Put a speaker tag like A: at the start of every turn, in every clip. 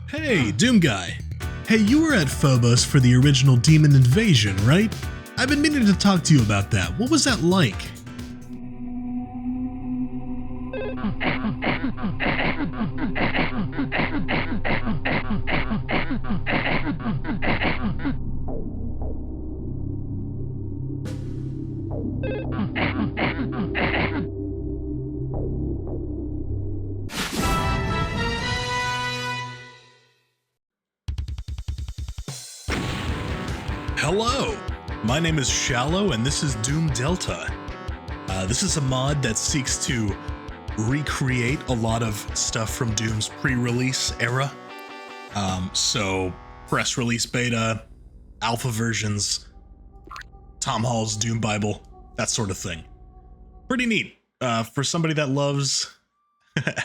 A: Hey, Doom Guy. Hey, you were at Phobos for the original Demon Invasion, right? I've been meaning to talk to you about that. What was that like? Hello, my name is Shallow and this is Doom Delta. This is a mod that seeks to recreate a lot of stuff from Doom's pre-release era. So press release beta, alpha versions, Tom Hall's Doom Bible, that sort of thing. Pretty neat for somebody that loves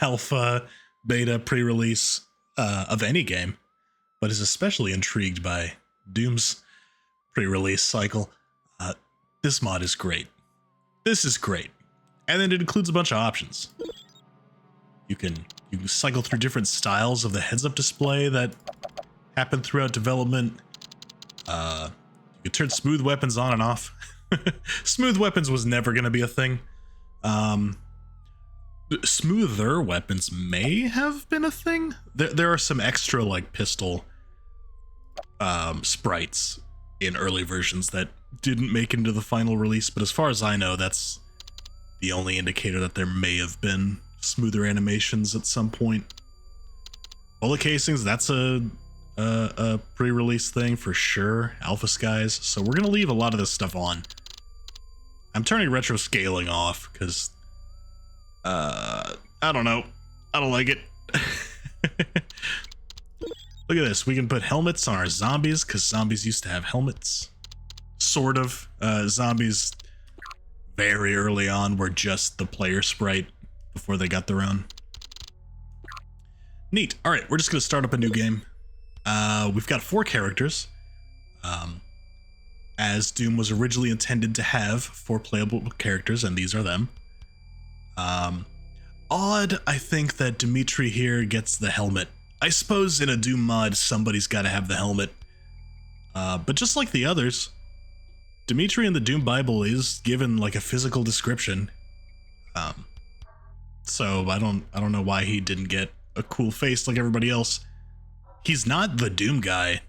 A: alpha, beta, pre-release of any game, but is especially intrigued by Doom's pre-release cycle. This mod is great. This is great. And then it includes a bunch of options. You can cycle through different styles of the heads-up display that happen throughout development. You can turn smooth weapons on and off. Smooth weapons was never going to be a thing. Smoother weapons may have been a thing. There are some extra like pistol sprites in early versions that didn't make it into the final release, but as far as I know, that's the only indicator that there may have been smoother animations at some point. Bullet casings, that's a pre-release thing for sure. Alpha skies, so we're gonna leave a lot of this stuff on. I'm turning retro scaling off because I don't know, I don't like it. Look at this, we can put helmets on our zombies because zombies used to have helmets. Sort of. Zombies very early on were just the player sprite before they got their own. Neat. Alright, we're just going to start up a new game. We've got 4 characters. As Doom was originally intended to have 4 playable characters, and these are them. Odd, I think, that Dimitri here gets the helmet. I suppose in a Doom mod, somebody's got to have the helmet. But just like the others, Dimitri in the Doom Bible is given like a physical description. So I don't know why he didn't get a cool face like everybody else. He's not the Doom Guy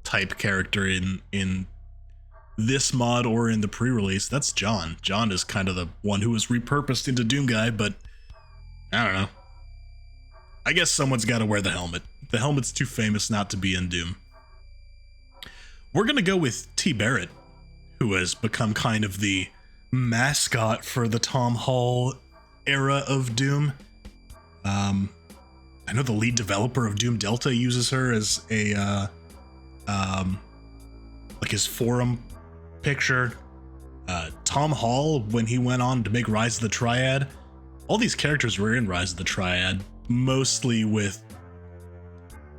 A: type character in this mod or in the pre-release. That's John. John is kind of the one who was repurposed into Doom Guy, but I don't know. I guess someone's got to wear the helmet. The helmet's too famous not to be in Doom. We're going to go with T. Barrett, who has become kind of the mascot for the Tom Hall era of Doom. I know the lead developer of Doom Delta uses her as a, like his forum picture. Tom Hall, when he went on to make Rise of the Triad, all these characters were in Rise of the Triad, mostly with,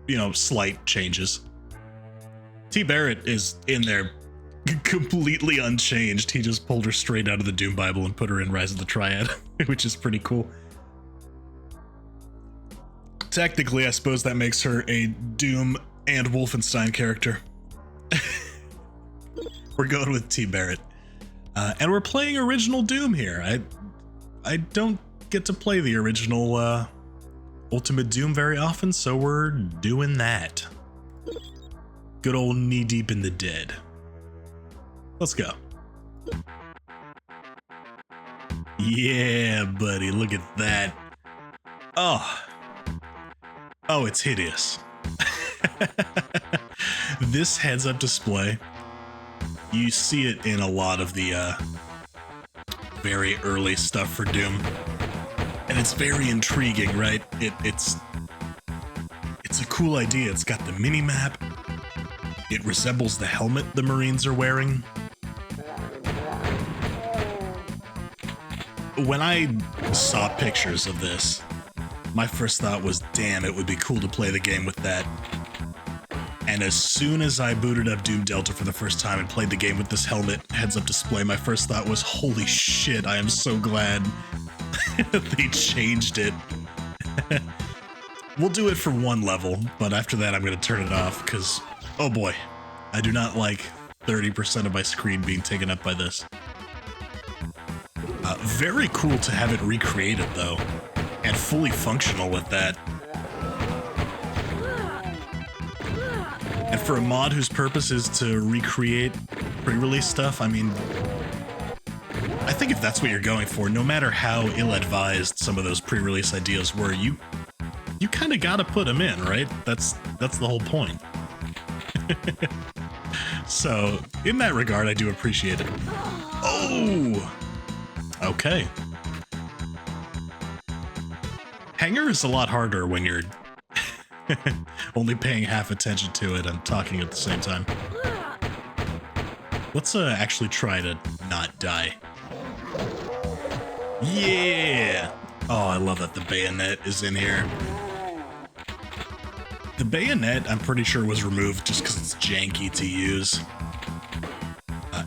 A: you know, slight changes. T. Barrett is in there completely unchanged. He just pulled her straight out of the Doom Bible and put her in Rise of the Triad, which is pretty cool. Technically, I suppose that makes her a Doom and Wolfenstein character. We're going with T. Barrett. And we're playing original Doom here. I don't get to play the original Ultimate Doom very often, so we're doing that. Good old knee deep in the dead. Let's go. Yeah, buddy, look at that. Oh, it's hideous. This heads-up display, you see it in a lot of the very early stuff for Doom, and it's very intriguing, right? It's a cool idea. It's got the mini-map. It resembles the helmet the Marines are wearing. When I saw pictures of this, my first thought was, damn, it would be cool to play the game with that. And as soon as I booted up Doom Delta for the first time and played the game with this helmet heads-up display, my first thought was, holy shit, I am so glad they changed it. We'll do it for one level, but after that I'm going to turn it off because, oh boy, I do not like 30% of my screen being taken up by this. Very cool to have it recreated though, and fully functional with that. And for a mod whose purpose is to recreate pre-release stuff, I mean, I think if that's what you're going for, no matter how ill-advised some of those pre-release ideas were, you kind of gotta put them in, right? That's the whole point. So, in that regard, I do appreciate it. Oh! Okay. Hangar is a lot harder when you're only paying half attention to it and talking at the same time. Let's actually try to not die. Yeah! Oh, I love that the bayonet is in here. The bayonet, I'm pretty sure, was removed just because it's janky to use.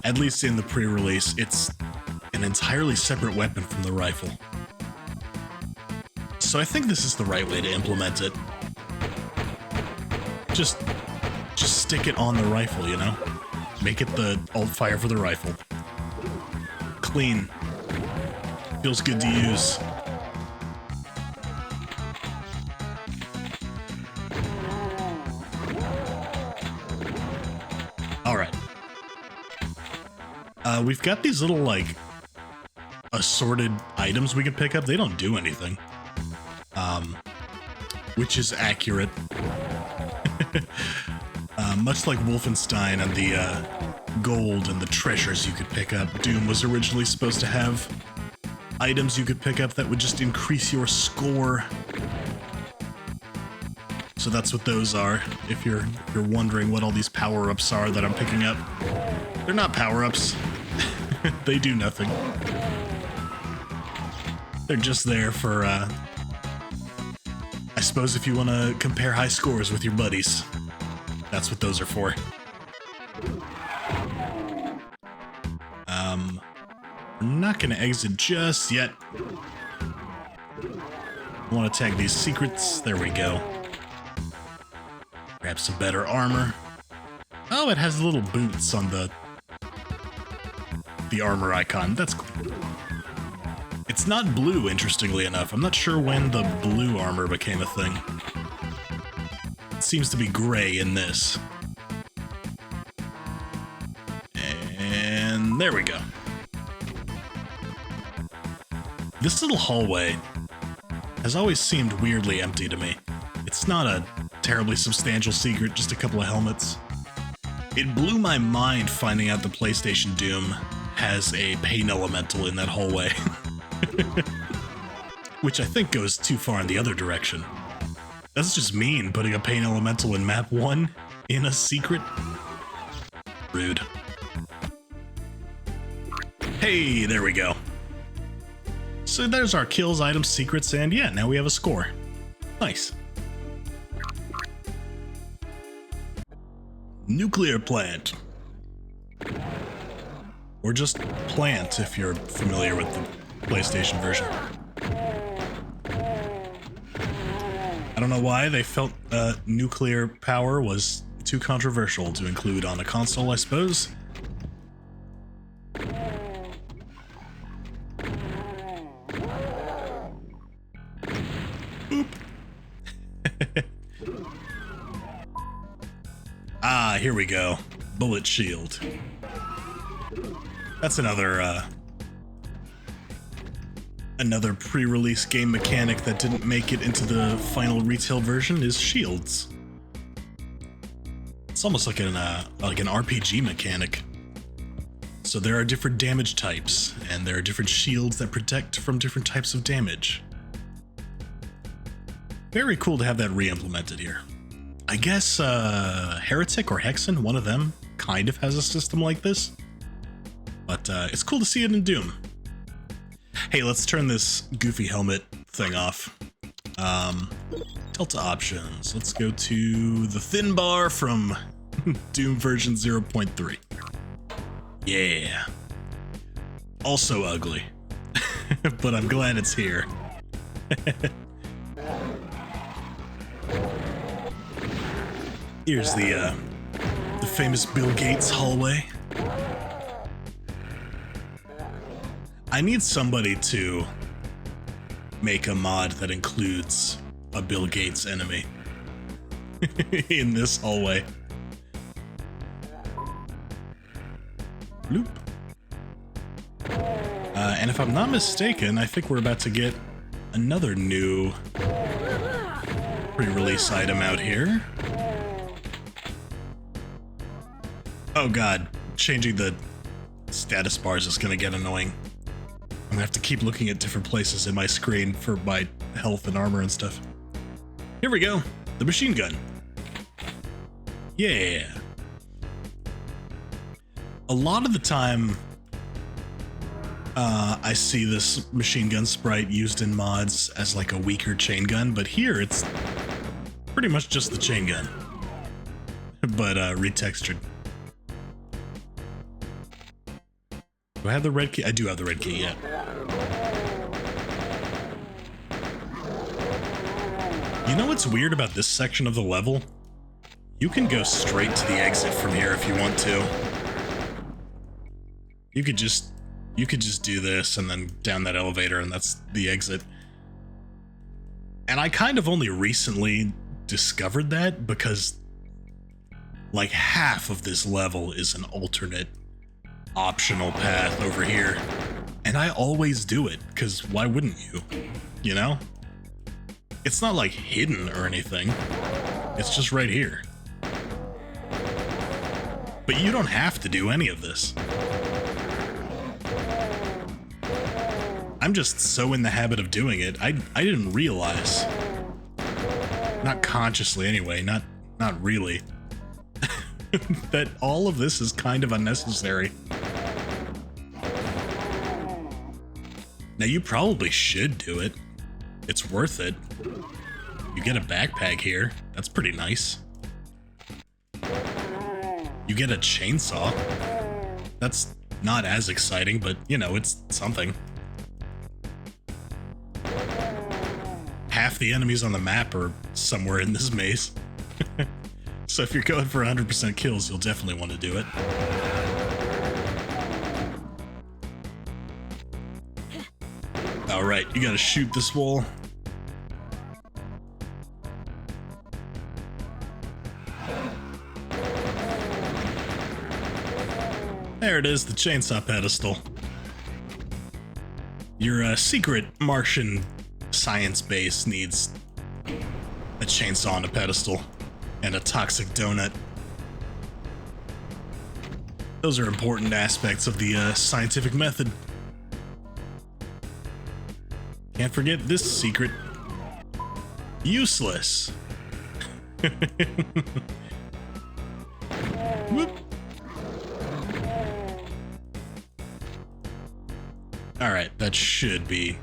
A: At least in the pre-release, it's an entirely separate weapon from the rifle. So I think this is the right way to implement it. Just stick it on the rifle, you know? Make it the alt fire for the rifle. Clean. Feels good to use. Alright. We've got these little, like, assorted items we can pick up. They don't do anything. Which is accurate. Much like Wolfenstein and the gold and the treasures you could pick up, Doom was originally supposed to have items you could pick up that would just increase your score. So that's what those are, if you're wondering what all these power-ups are that I'm picking up. They're not power-ups. They do nothing. They're just there for, I suppose if you want to compare high scores with your buddies. That's what those are for. We're not gonna exit just yet. I want to tag these secrets. There we go. Grab some better armor. Oh, it has little boots on the armor icon. That's cool. It's not blue, interestingly enough. I'm not sure when the blue armor became a thing. It seems to be gray in this. And there we go. This little hallway has always seemed weirdly empty to me. It's not a terribly substantial secret, just a couple of helmets. It blew my mind finding out the PlayStation Doom has a pain elemental in that hallway. Which I think goes too far in the other direction. That's just mean, putting a pain elemental in map 1 in a secret. Rude. Hey, there we go. So there's our kills, items, secrets, and yeah, now we have a score. Nice. Nuclear plant. Or just plant if you're familiar with the PlayStation version. I don't know why they felt nuclear power was too controversial to include on a console, I suppose. Boop. Ah, here we go. Bullet shield. That's another pre-release game mechanic that didn't make it into the final retail version is shields. It's almost like an RPG mechanic. So there are different damage types, and there are different shields that protect from different types of damage. Very cool to have that re-implemented here. I guess Heretic or Hexen, one of them, kind of has a system like this. But it's cool to see it in Doom. Hey, let's turn this goofy helmet thing off. Delta options. Let's go to the thin bar from Doom version 0.3. Yeah. Also ugly. But I'm glad it's here. Here's the famous Bill Gates hallway. I need somebody to make a mod that includes a Bill Gates enemy in this hallway. Bloop. And if I'm not mistaken, I think we're about to get another new pre-release item out here. Oh god, changing the status bars is gonna get annoying. I'm gonna have to keep looking at different places in my screen for my health and armor and stuff. Here we go, the machine gun. Yeah. A lot of the time, I see this machine gun sprite used in mods as like a weaker chain gun, but here it's pretty much just the chain gun, but retextured. Do I have the red key? I do have the red key, yeah. You know what's weird about this section of the level? You can go straight to the exit from here if you want to. You could just do this and then down that elevator and that's the exit. And I kind of only recently discovered that because like half of this level is an alternate optional path over here. And I always do it because why wouldn't you? You know? It's not like hidden or anything. It's just right here. But you don't have to do any of this. I'm just so in the habit of doing it, I didn't realize. Not consciously anyway, not really. That all of this is kind of unnecessary. Now you probably should do it. It's worth it. You get a backpack here. That's pretty nice. You get a chainsaw. That's not as exciting, but you know, it's something. Half the enemies on the map are somewhere in this maze. So if you're going for 100% kills, you'll definitely want to do it. Alright, you gotta shoot this wall. There it is, the chainsaw pedestal. Your secret Martian science base needs a chainsaw on a pedestal and a toxic donut. Those are important aspects of the scientific method. Can't forget this secret. Useless. Whoop. Alright, that should be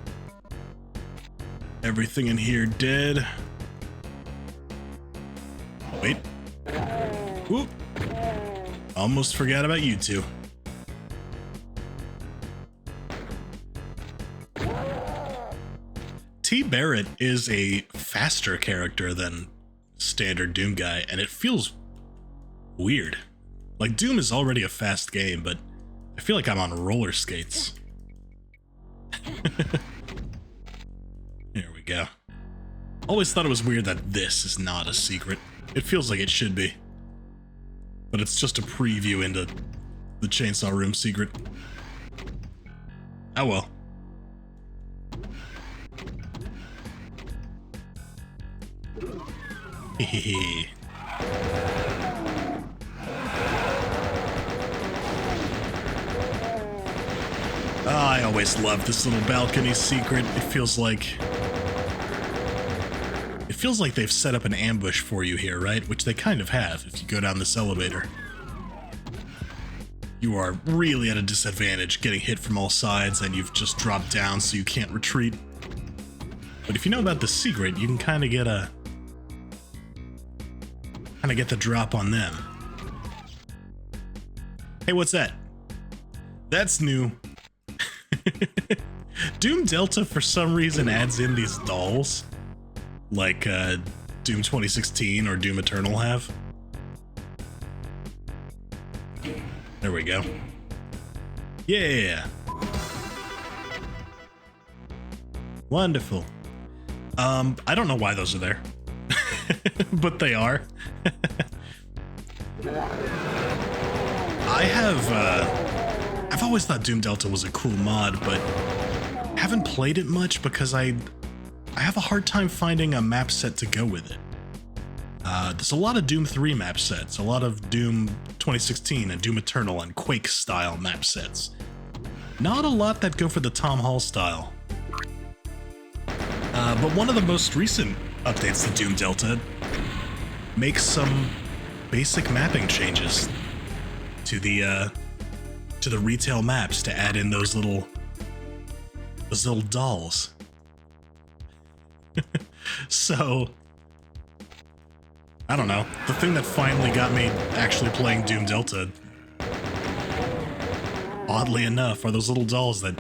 A: everything in here dead. Wait. Whoop. Almost forgot about you two. T. Barrett is a faster character than standard Doom guy, and it feels weird. Like, Doom is already a fast game, but I feel like I'm on roller skates. Here we go. Always thought it was weird that this is not a secret. It feels like it should be. But it's just a preview into the chainsaw room secret. Oh well. Hehehe. I always love this little balcony secret. It feels like they've set up an ambush for you here, right? Which they kind of have if you go down this elevator. You are really at a disadvantage getting hit from all sides and you've just dropped down so you can't retreat. But if you know about the secret, you can kind of get the drop on them. Hey, what's that? That's new. Doom Delta for some reason adds in these dolls like Doom 2016 or Doom Eternal have. There we go. Yeah. Wonderful. I don't know why those are there, but they are. I've always thought Doom Delta was a cool mod, but haven't played it much because I have a hard time finding a map set to go with it. There's a lot of Doom 3 map sets, a lot of Doom 2016 and Doom Eternal and Quake style map sets. Not a lot that go for the Tom Hall style. But one of the most recent updates to Doom Delta makes some basic mapping changes to the retail maps to add in those little dolls. So, I don't know. The thing that finally got me actually playing Doom Delta, oddly enough, are those little dolls that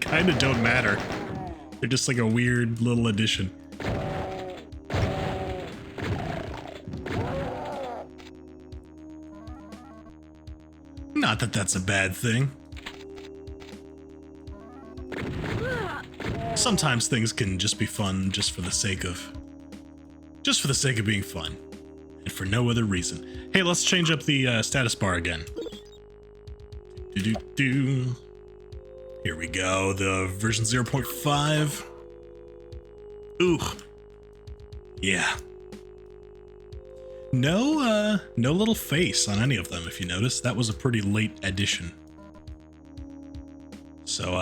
A: kind of don't matter. They're just like a weird little addition. Not that that's a bad thing. Sometimes things can just be fun just for the sake of being fun and for no other reason. Hey, let's change up the status bar again. Here we go, the version 0.5. Ooh. Yeah. No little face on any of them, if you notice. That was a pretty late addition. So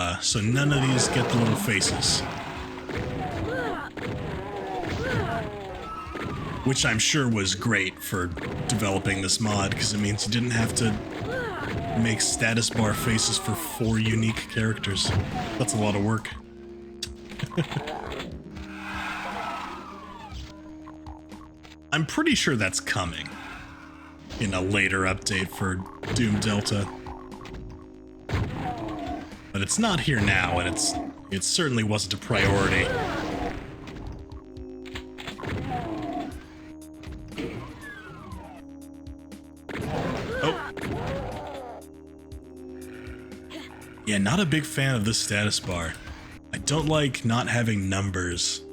A: none of these get the little faces. Which I'm sure was great for developing this mod, because it means you didn't have to make status bar faces for 4 unique characters. That's a lot of work. I'm pretty sure that's coming in a later update for Doom Delta. But it's not here now, and it certainly wasn't a priority. Yeah, not a big fan of this status bar. I don't like not having numbers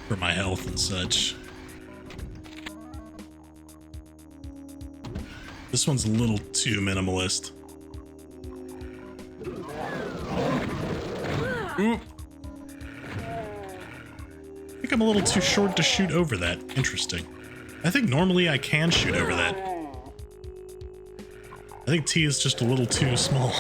A: for my health and such. This one's a little too minimalist. Ooh. I think I'm a little too short to shoot over that. Interesting. I think normally I can shoot over that. I think T is just a little too small.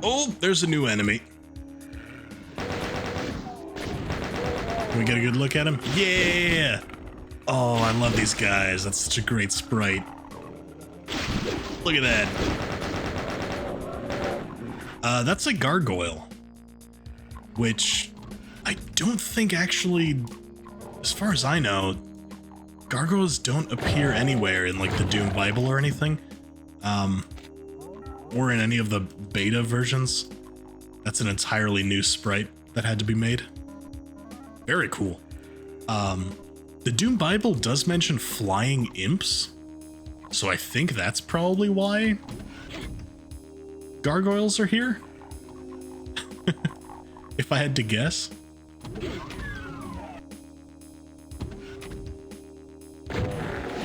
A: Oh, there's a new enemy. Can we get a good look at him? Yeah! Oh, I love these guys. That's such a great sprite. Look at that. That's a gargoyle. Which I don't think actually, as far as I know, gargoyles don't appear anywhere in like the Doom Bible or anything. Or in any of the beta versions. That's an entirely new sprite that had to be made. Very cool. The Doom Bible does mention flying imps, so I think that's probably why gargoyles are here. If I had to guess.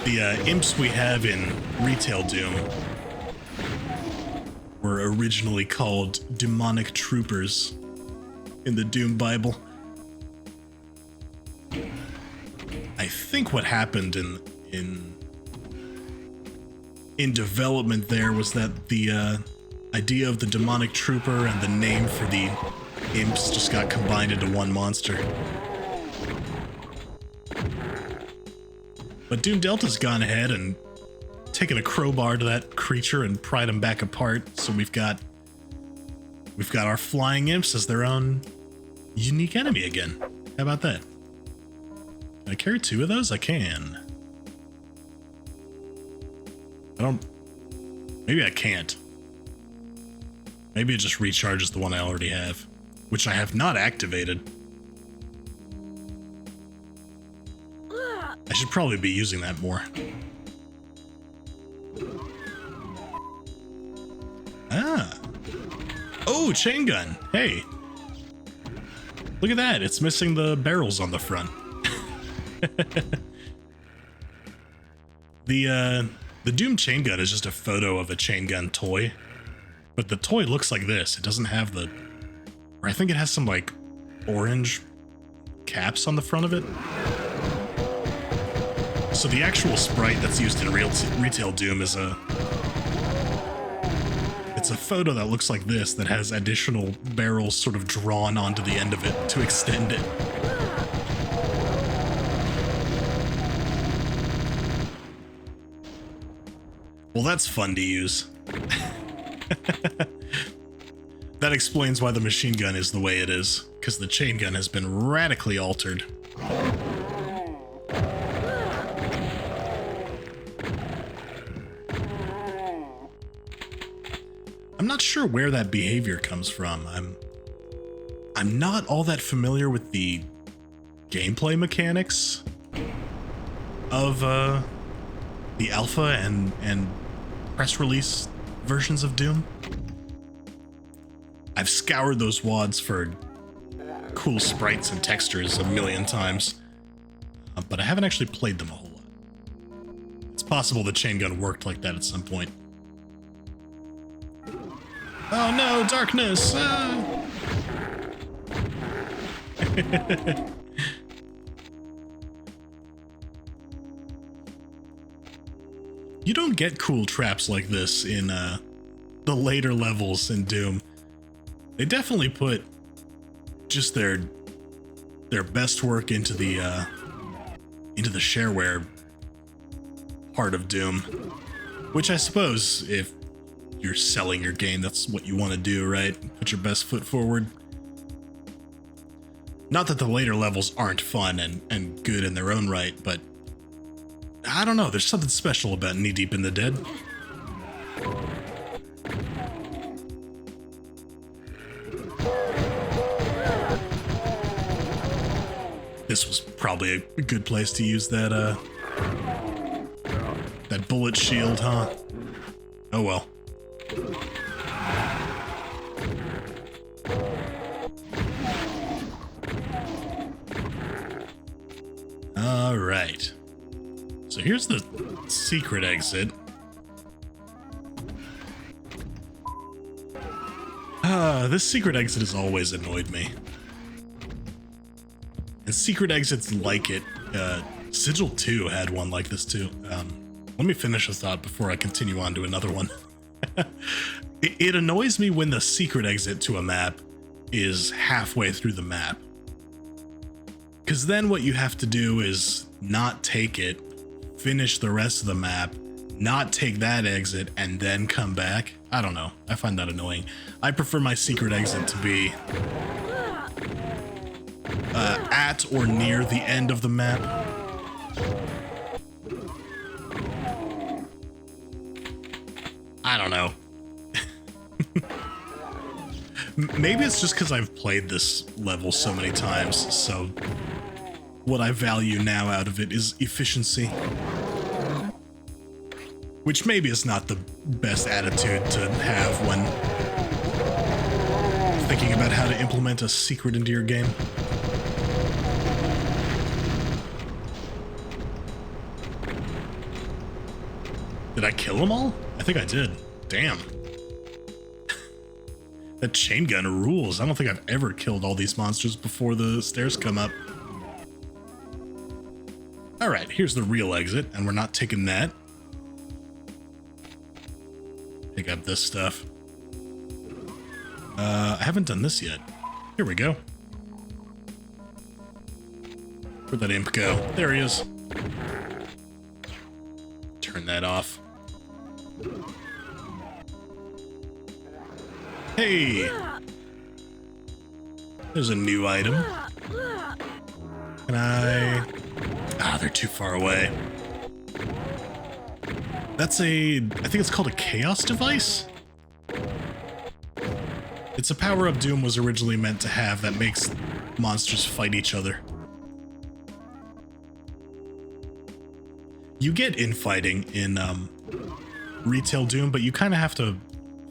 A: The imps we have in Retail Doom were originally called demonic troopers in the Doom Bible. I think what happened in development there was that the idea of the demonic trooper and the name for the imps just got combined into one monster. But Doom Delta's gone ahead and taken a crowbar to that creature and pried him back apart, so we've got our flying imps as their own unique enemy again. How about that? Can I carry 2 of those? I can. Maybe I can't. Maybe it just recharges the one I already have, which I have not activated. I should probably be using that more. Ah. Oh, chain gun. Hey. Look at that. It's missing the barrels on the front. The Doom chain gun is just a photo of a chain gun toy. But the toy looks like this. It doesn't have the... Or I think it has some, like, orange caps on the front of it. So the actual sprite that's used in retail Doom is a... It's a photo that looks like this that has additional barrels sort of drawn onto the end of it to extend it. Well, that's fun to use. That explains why the machine gun is the way it is, because the chain gun has been radically altered. I'm not sure where that behavior comes from. I'm not all that familiar with the gameplay mechanics of the alpha and press release versions of Doom. I've scoured those WADs for cool sprites and textures a million times, but I haven't actually played them a whole lot. It's possible the chain gun worked like that at some point. Oh no, darkness! Ah. You don't get cool traps like this in the later levels in Doom. They definitely put just their best work into the shareware part of Doom, which I suppose if you're selling your game, that's what you want to do, right? Put your best foot forward. Not that the later levels aren't fun and good in their own right, but I don't know, there's something special about Knee Deep in the Dead. This was probably a good place to use that that bullet shield, huh? Oh well. All right. So here's the secret exit. This secret exit has always annoyed me. And secret exits like it, Sigil 2 had one like this too. Let me finish a thought before I continue on to another one. It annoys me when the secret exit to a map is halfway through the map. Because then what you have to do is not take it, finish the rest of the map, not take that exit, and then come back. I don't know. I find that annoying. I prefer my secret exit to be at or near the end of the map. I don't know. Maybe it's just because I've played this level so many times, so what I value now out of it is efficiency. Which maybe is not the best attitude to have when thinking about how to implement a secret into your game. Did I kill them all? I think I did. Damn. That chain gun rules. I don't think I've ever killed all these monsters before the stairs come up. Alright, here's the real exit, and we're not taking that. Pick up this stuff. I haven't done this yet. Here we go. Where'd that imp go? There he is. Turn that off. Hey! There's a new item. Can I... Ah, they're too far away. That's a... I think it's called a chaos device? It's a power-up Doom was originally meant to have that makes monsters fight each other. You get infighting in retail Doom, but you kind of have to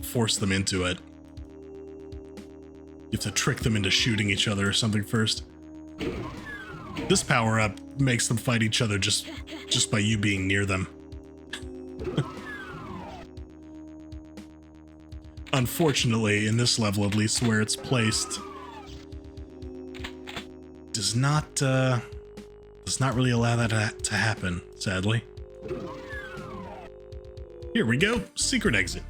A: force them into it. You have to trick them into shooting each other or something first. This power-up makes them fight each other just by you being near them. Unfortunately, in this level at least, where it's placed, does not really allow that to happen, sadly. Here we go, secret exit.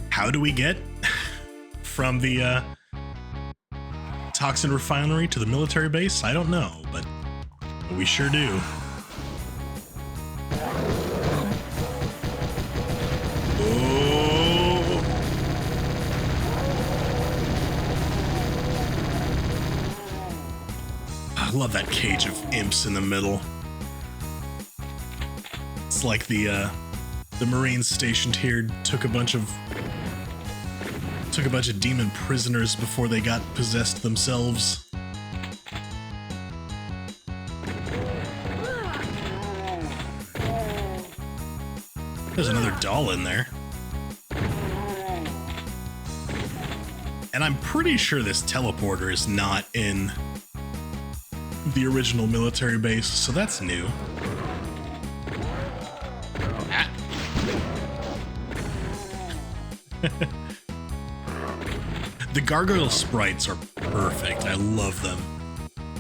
A: How do we get from the Toxin Refinery to the military base? I don't know, but we sure do. I love that cage of imps in the middle. It's like the Marines stationed here took a bunch of demon prisoners before they got possessed themselves. There's another doll in there. And I'm pretty sure this teleporter is not in the original military base, so that's new. Ah. The gargoyle sprites are perfect. I love them.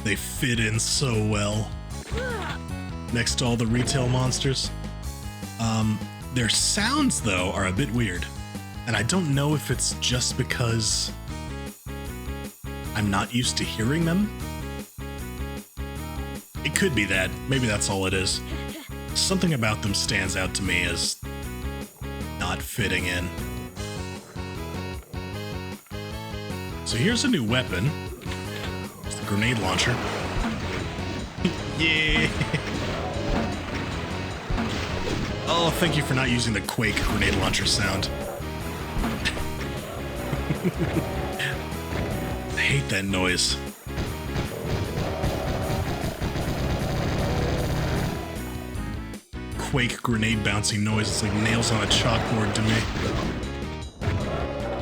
A: They fit in so well next to all the retail monsters. Their sounds, though, are a bit weird. And I don't know if it's just because I'm not used to hearing them. It could be that. Maybe that's all it is. Something about them stands out to me as not fitting in. So here's a new weapon. It's the grenade launcher. Yeah! Oh, thank you for not using the Quake grenade launcher sound. I hate that noise. Quake grenade bouncing noise. It's like nails on a chalkboard to me.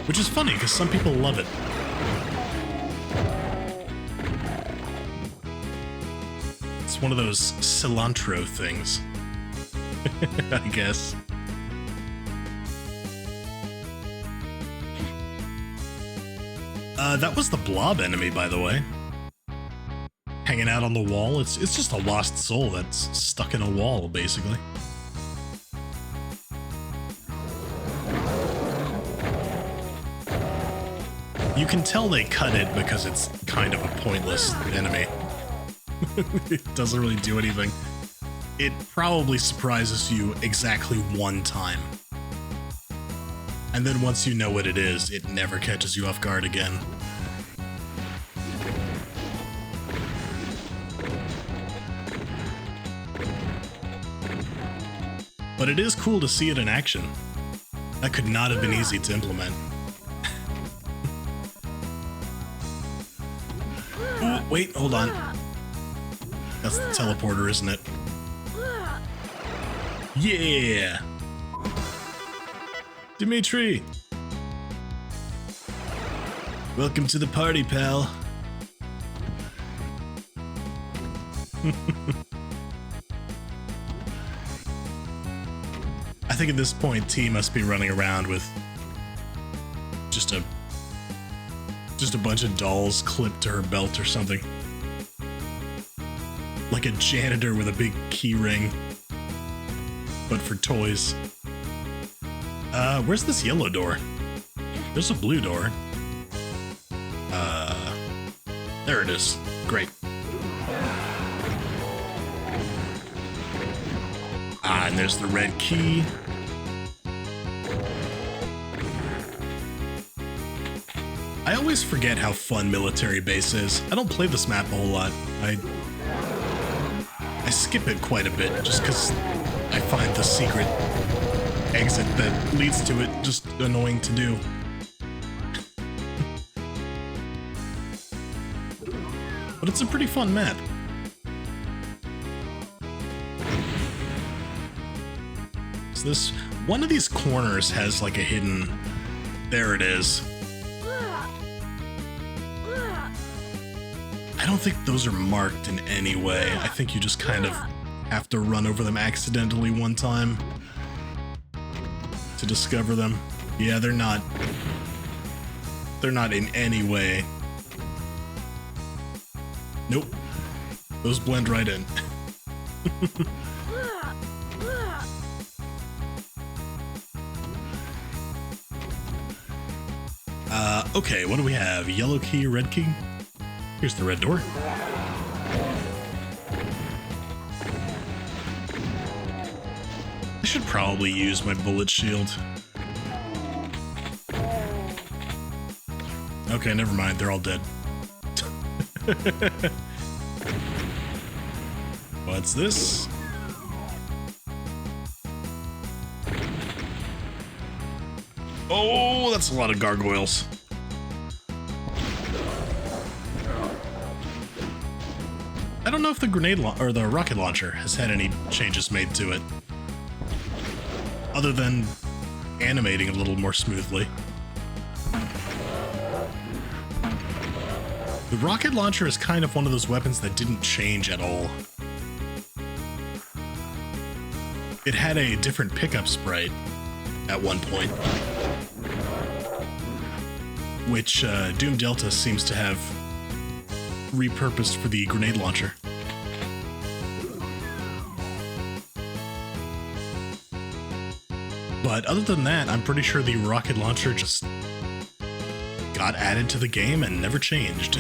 A: Which is funny, because some people love it. It's one of those cilantro things. I guess. That was the blob enemy, by the way. Hanging out on the wall. It's just a lost soul that's stuck in a wall, basically. You can tell they cut it because it's kind of a pointless enemy. It doesn't really do anything. It probably surprises you exactly one time. And then once you know what it is, it never catches you off guard again. But it is cool to see it in action. That could not have been easy to implement. Oh, wait, hold on. That's the teleporter, isn't it? Yeah! Dimitri! Welcome to the party, pal. I think at this point, T must be running around with just a bunch of dolls clipped to her belt or something. Like a janitor with a big key ring. But for toys. Where's this yellow door? There's a blue door. There it is. Great. Ah, and there's the red key. I always forget how fun military base is. I don't play this map a whole lot. I skip it quite a bit just because I find the secret exit that leads to it. Just annoying to do. But it's a pretty fun map. So this, one of these corners has like a hidden, there it is. I don't think those are marked in any way. I think you just kind of have to run over them accidentally one time to discover them. Yeah, they're not in any way. Nope. Those blend right in. Okay, what do we have? Yellow key, red key? Here's the red door. I should probably use my bullet shield. Okay, never mind, they're all dead. What's this? Oh, that's a lot of gargoyles. I don't know if the grenade or the rocket launcher has had any changes made to it, other than animating a little more smoothly. The rocket launcher is kind of one of those weapons that didn't change at all. It had a different pickup sprite at one point, which Doom Delta seems to have repurposed for the grenade launcher. But other than that, I'm pretty sure the rocket launcher just got added to the game and never changed.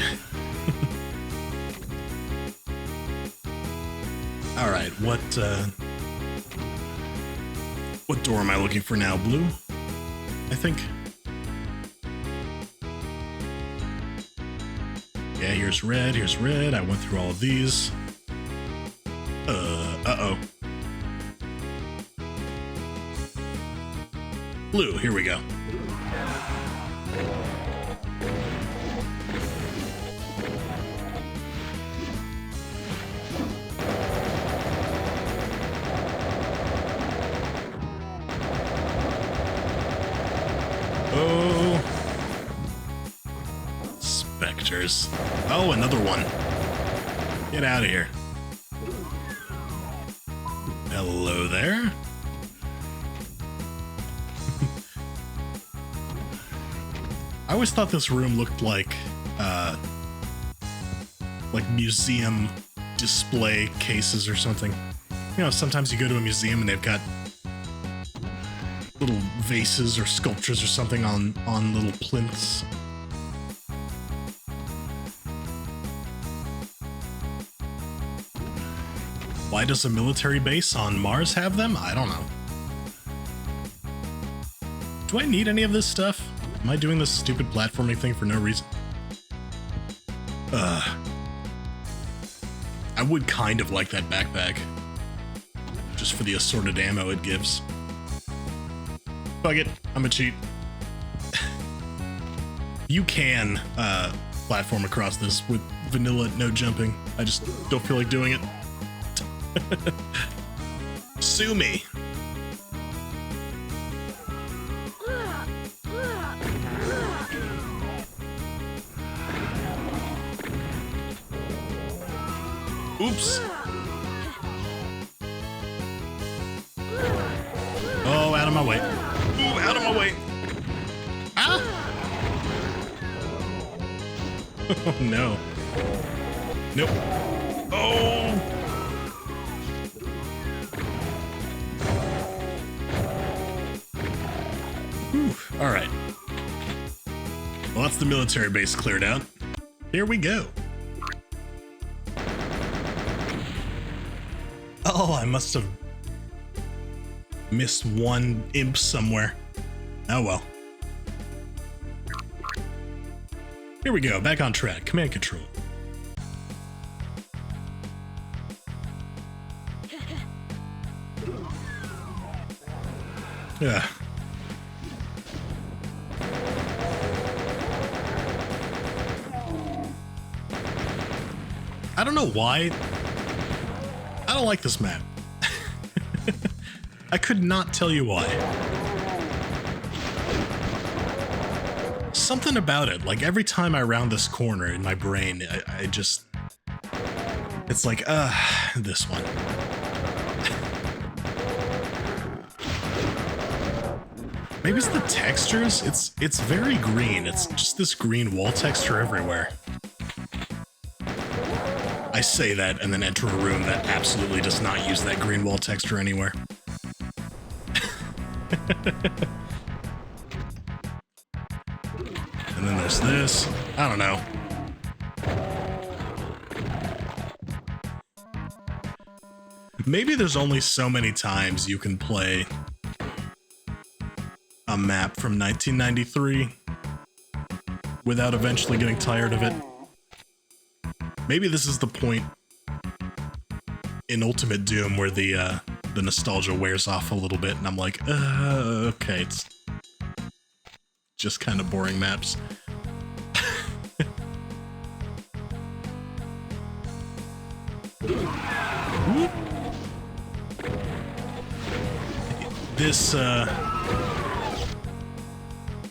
A: Alright, what door am I looking for now? Blue? I think. Yeah, here's red, here's red. I went through all of these. Uh-oh. Blue, here we go. Oh. Specters. Oh, another one. Get out of here. Hello there. I always thought this room looked like museum display cases or something. You know, sometimes you go to a museum and they've got little vases or sculptures or something on little plinths. Why does a military base on Mars have them? I don't know. Do I need any of this stuff? Am I doing this stupid platforming thing for no reason? I would kind of like that backpack. Just for the assorted ammo it gives. Fuck it, I'm a cheat. You can platform across this with vanilla no jumping. I just don't feel like doing it. Sue me. Oops. Oh, out of my way. Ooh, out of my way. Ah! Oh, no. Nope. Oh! Whew. All right. Well, that's the military base cleared out. Here we go. Oh, I must have missed one imp somewhere. Oh well. Here we go, back on track. Command control. Yeah. I don't know why. I don't like this map. I could not tell you why. Something about it, like every time I round this corner in my brain, I just... It's like, this one. Maybe it's the textures? It's very green. It's just this green wall texture everywhere. I say that and then enter a room that absolutely does not use that green wall texture anywhere. And then there's this. I don't know. Maybe there's only so many times you can play a map from 1993 without eventually getting tired of it. Maybe this is the point in Ultimate Doom where the nostalgia wears off a little bit and I'm like, okay, it's just kind of boring maps. This, I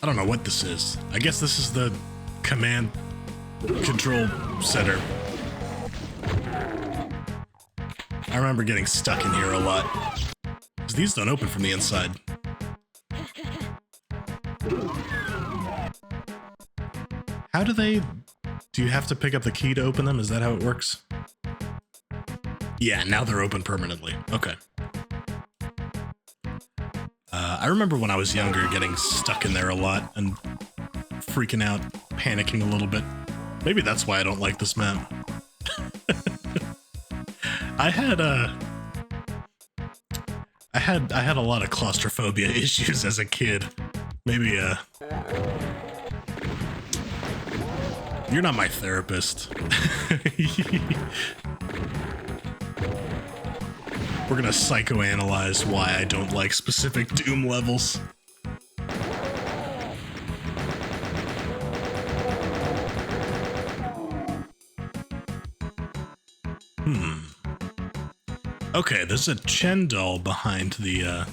A: don't know what this is. I guess this is the command control center. I remember getting stuck in here a lot. Because these don't open from the inside. How do they... Do you have to pick up the key to open them? Is that how it works? Yeah, now they're open permanently. Okay. I remember when I was younger getting stuck in there a lot and freaking out, panicking a little bit. Maybe that's why I don't like this map. I had a lot of claustrophobia issues as a kid. Maybe you're not my therapist. We're gonna psychoanalyze why I don't like specific Doom levels. Okay, there's a Chen doll behind the,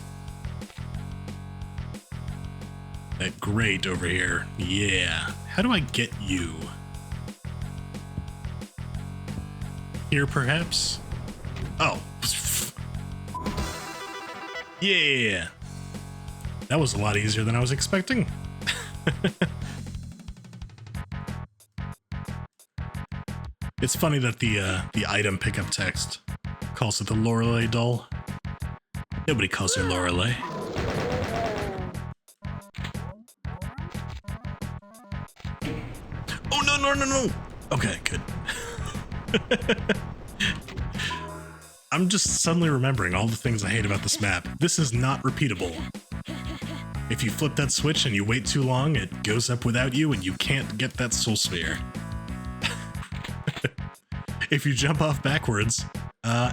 A: that grate over here. Yeah. How do I get you? Here, perhaps? Oh. Yeah. That was a lot easier than I was expecting. It's funny that the item pickup text calls it the Lorelei doll. Nobody calls her Lorelei. Oh, no. Okay, good. I'm just suddenly remembering all the things I hate about this map. This is not repeatable. If you flip that switch and you wait too long, it goes up without you and you can't get that soul sphere. If you jump off backwards,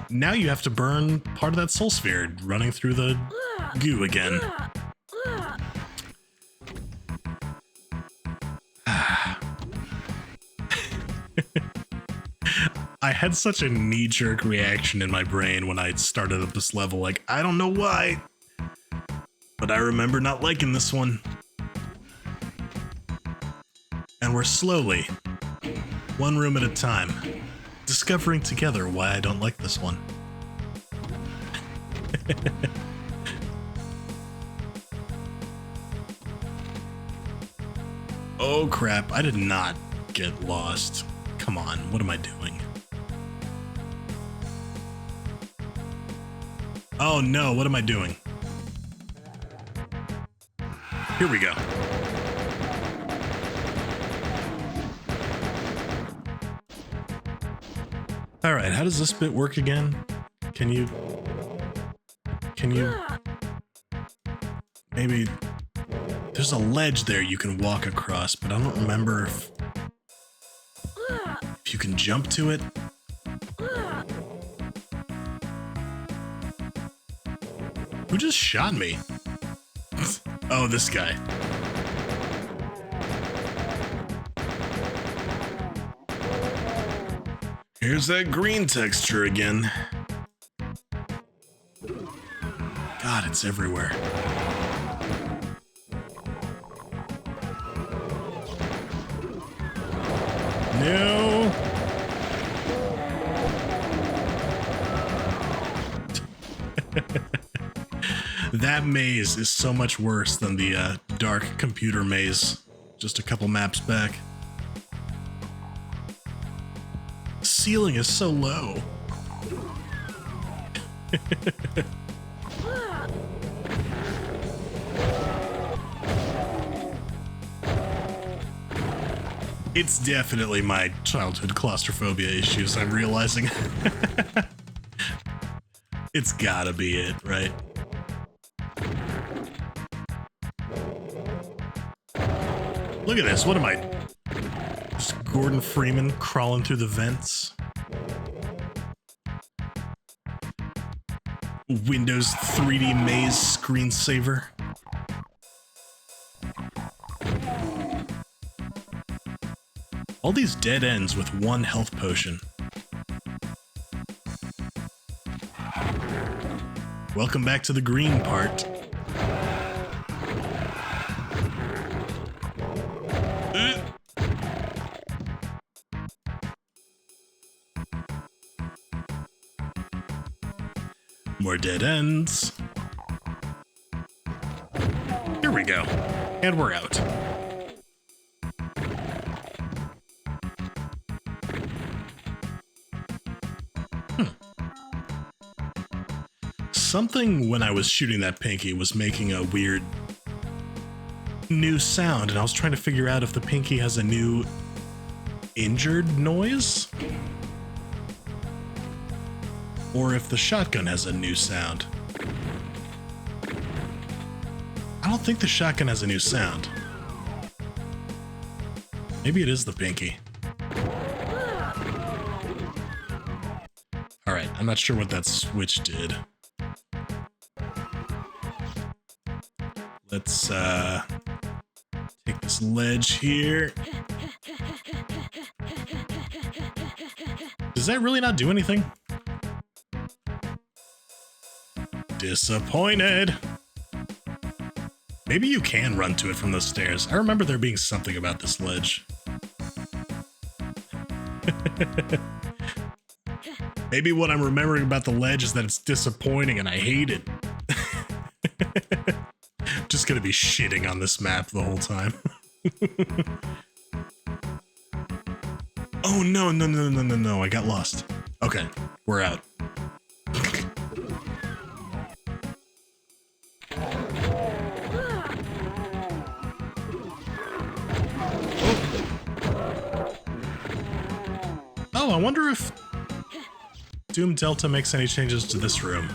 A: now you have to burn part of that soul sphere running through the goo again. I had such a knee-jerk reaction in my brain when I started up this level, like, I don't know why, but I remember not liking this one. And we're slowly, one room at a time, discovering together why I don't like this one. Oh crap, I did not get lost. Come on, what am I doing? Oh no, what am I doing? Here we go. Alright, how does this bit work again? Can you... Maybe... There's a ledge there you can walk across, but I don't remember if you can jump to it. Who just shot me? Oh, this guy. Here's that green texture again. God, it's everywhere. No. That maze is so much worse than the dark computer maze just a couple maps back. The ceiling is so low. It's definitely my childhood claustrophobia issues, I'm realizing. It's gotta be it, right? Look at this, what am I? Just Gordon Freeman crawling through the vents. Windows 3D maze screensaver. All these dead ends with one health potion. Welcome back to the green part. More dead ends. Here we go. And we're out. Something when I was shooting that pinky was making a weird new sound, and I was trying to figure out if the pinky has a new injured noise or if the shotgun has a new sound. I don't think the shotgun has a new sound. Maybe it is the pinky. Alright, I'm not sure what that switch did. Let's take this ledge here. Does that really not do anything? Disappointed. Maybe you can run to it from the stairs. I remember there being something about this ledge. Maybe what I'm remembering about the ledge is that it's disappointing and I hate it. Just gonna be shitting on this map the whole time. Oh no, no, I got lost. Okay, we're out. Oh, I wonder if Doom Delta makes any changes to this room.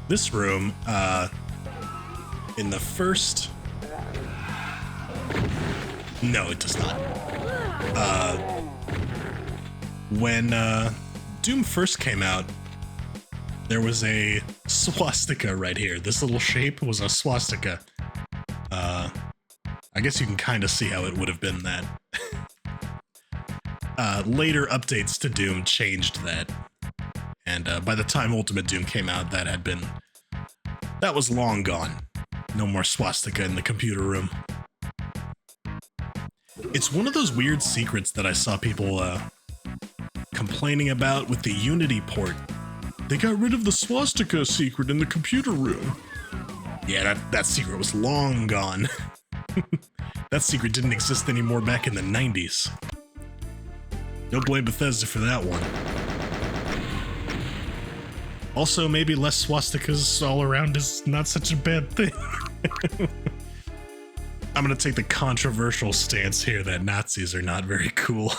A: This room, in the first... No, it does not. When Doom first came out, there was a swastika right here. This little shape was a swastika. I guess you can kind of see how it would have been that. Later updates to Doom changed that. And by the time Ultimate Doom came out, that was long gone. No more swastika in the computer room. It's one of those weird secrets that I saw people complaining about with the Unity port. They got rid of the swastika secret in the computer room. Yeah, that secret was long gone. That secret didn't exist anymore back in the 90s. Don't blame Bethesda for that one. Also, maybe less swastikas all around is not such a bad thing. I'm gonna take the controversial stance here that Nazis are not very cool.